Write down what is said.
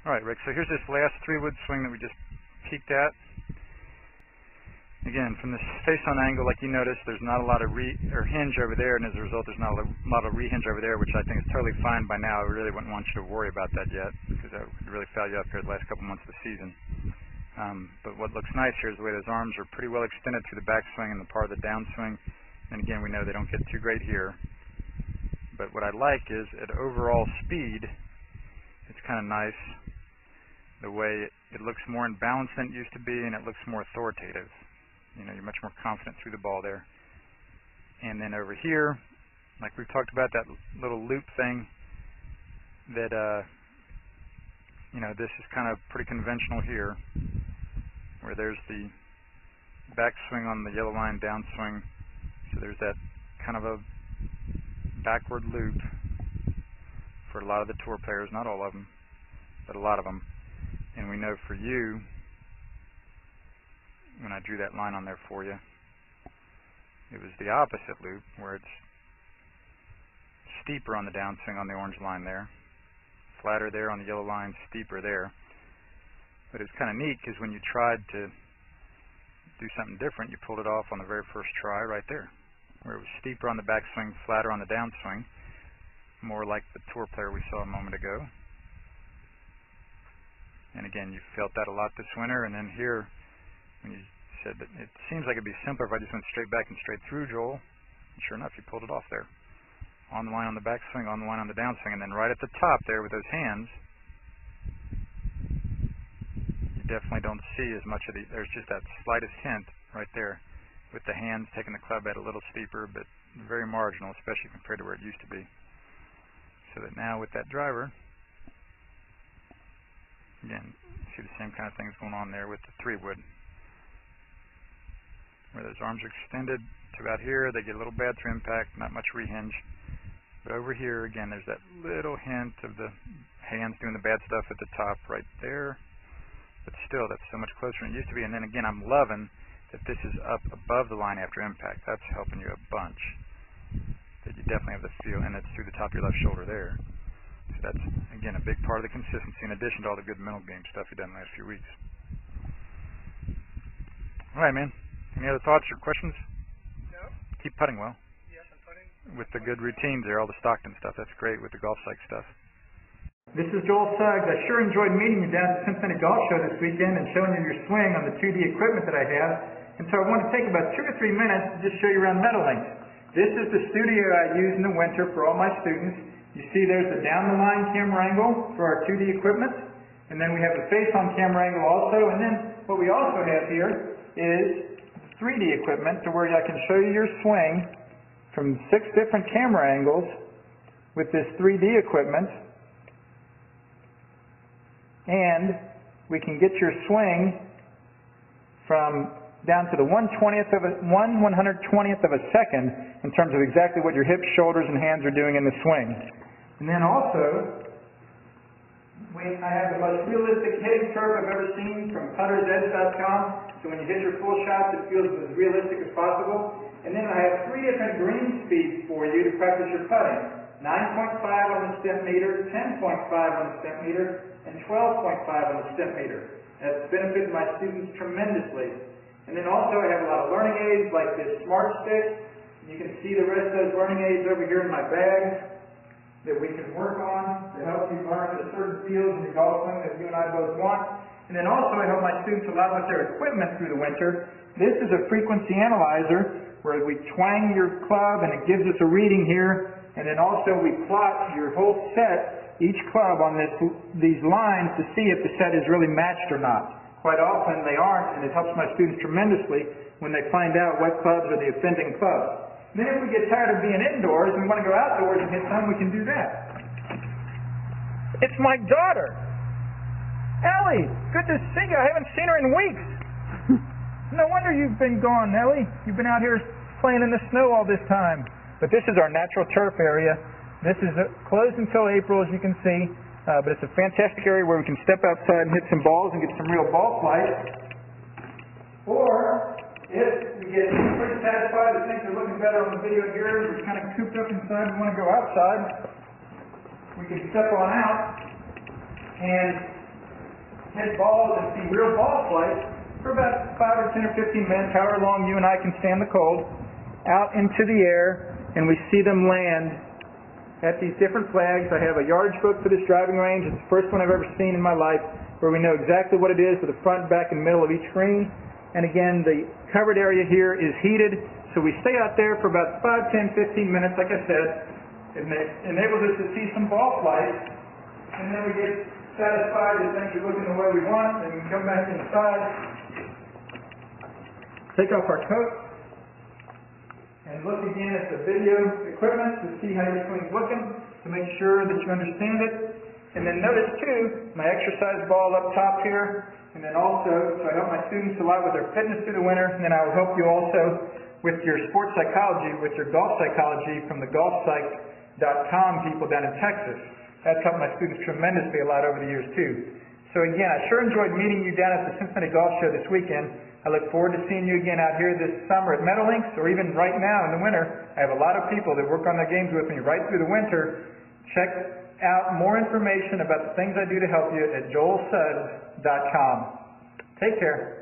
Alright, Rick, so here's this last 3-wood swing that we just peeked at. Again, from this face-on angle, like you noticed, there's not a lot of hinge over there, and as a result, there's not a lot of rehinge over there, which I think is totally fine by now. I really wouldn't want you to worry about that yet, because that would really foul you up here the last couple months of the season. But what looks nice here is the way those arms are pretty well extended through the backswing and the part of the downswing. And again, we know they don't get too great here. But what I like is, at overall speed, it's kind of nice the way it looks more in balance than it used to be, and it looks more authoritative. You know, you're much more confident through the ball there. And then over here, like we've talked about, that little loop thing that, you know, this is kind of pretty conventional here, where there's the backswing on the yellow line downswing. So there's that kind of a backward loop for a lot of the tour players, not all of them, but a lot of them. And we know for you, when I drew that line on there for you, it was the opposite loop, where it's steeper on the downswing on the orange line there, flatter there on the yellow line, steeper there. But it's kind of neat, because when you tried to do something different, you pulled it off on the very first try right there, where it was steeper on the backswing, flatter on the downswing, more like the tour player we saw a moment ago. And again, you felt that a lot this winter. And then here, when you said that it seems like it'd be simpler if I just went straight back and straight through, Joel, and sure enough, you pulled it off there. On the line on the backswing, on the line on the downswing, and then right at the top there with those hands, you definitely don't see as much of the, there's just that slightest hint right there with the hands taking the club head a little steeper, but very marginal, especially compared to where it used to be. So that now with that driver, again, see the same kind of things going on there with the 3-wood, where those arms are extended to about here. They get a little bad through impact, not much rehinge. But over here, again, there's that little hint of the hands doing the bad stuff at the top right there. But still, that's so much closer than it used to be. And then again, I'm loving that this is up above the line after impact. That's helping you a bunch. That you definitely have the feel, and it's through the top of your left shoulder there. So that's, again, a big part of the consistency, in addition to all the good mental game stuff you've done the last few weeks. All right, man. Any other thoughts or questions? No. Keep putting well. Yes, I'm putting. With the good routines there, all the Stockton stuff. That's great with the golf psych stuff. This is Joel Suggs. I sure enjoyed meeting you down at the Cincinnati Golf Show this weekend and showing you your swing on the 2D equipment that I have. And so I want to take about 2 or 3 minutes to just show you around Meadowlinks. This is the studio I use in the winter for all my students. You see there's the down-the-line camera angle for our 2D equipment. And then we have the face-on camera angle also. And then what we also have here is 3D equipment to where I can show you your swing from 6 different camera angles with this 3D equipment. And we can get your swing from down to the 1/120th of a second in terms of exactly what your hips, shoulders, and hands are doing in the swing. And then also, I have the most realistic hitting curve I've ever seen from puttersedge.com. So when you hit your full shots, it feels as realistic as possible. And then I have 3 different green speeds for you to practice your putting. 9.5 on the step meter, 10.5 on the step meter, and 12.5 on the step meter. That's benefited my students tremendously. And then also I have a lot of learning aids like this Smart Stick. You can see the rest of those learning aids over here in my bag that we can work on to help you learn the certain fields in your golf swing that you and I both want. And then also I help my students a lot with their equipment through the winter. This is a frequency analyzer where we twang your club and it gives us a reading here. And then also we plot your whole set, each club on these lines to see if the set is really matched or not. Quite often they aren't, and it helps my students tremendously when they find out what clubs are the offending clubs. Then if we get tired of being indoors and we want to go outdoors and hit some, we can do that. It's my daughter! Ellie! Good to see you. I haven't seen her in weeks. No wonder you've been gone, Ellie. You've been out here playing in the snow all this time. But this is our natural turf area. This is closed until April, as you can see. But it's a fantastic area where we can step outside and hit some balls and get some real ball flight. Or, if we get pretty satisfied that things are looking better on the video here, we're kind of cooped up inside and want to go outside, we can step on out and hit balls and see real ball flight for about 5 or 10 or 15 minutes, however long you and I can stand the cold, out into the air, and we see them land at these different flags. I have a yardage book for this driving range. It's the first one I've ever seen in my life where we know exactly what it is with the front, back, and middle of each green. And again, the covered area here is heated, so we stay out there for about 5, 10, 15 minutes, like I said. It enables us to see some ball flight, and then we get satisfied that things are looking the way we want, and we can come back inside, take off our coat, and look again at the video equipment to see how your swing's looking, to make sure that you understand it. And then notice too, my exercise ball up top here, and then also, so I help my students a lot with their fitness through the winter, and then I will help you also with your sports psychology, with your golf psychology from the golfpsych.com people down in Texas. That's helped my students tremendously a lot over the years too. So again, I sure enjoyed meeting you down at the Cincinnati Golf Show this weekend. I look forward to seeing you again out here this summer at Meadowlinks, or even right now in the winter. I have a lot of people that work on their games with me right through the winter. Check out more information about the things I do to help you at joelsuggs.com. Take care.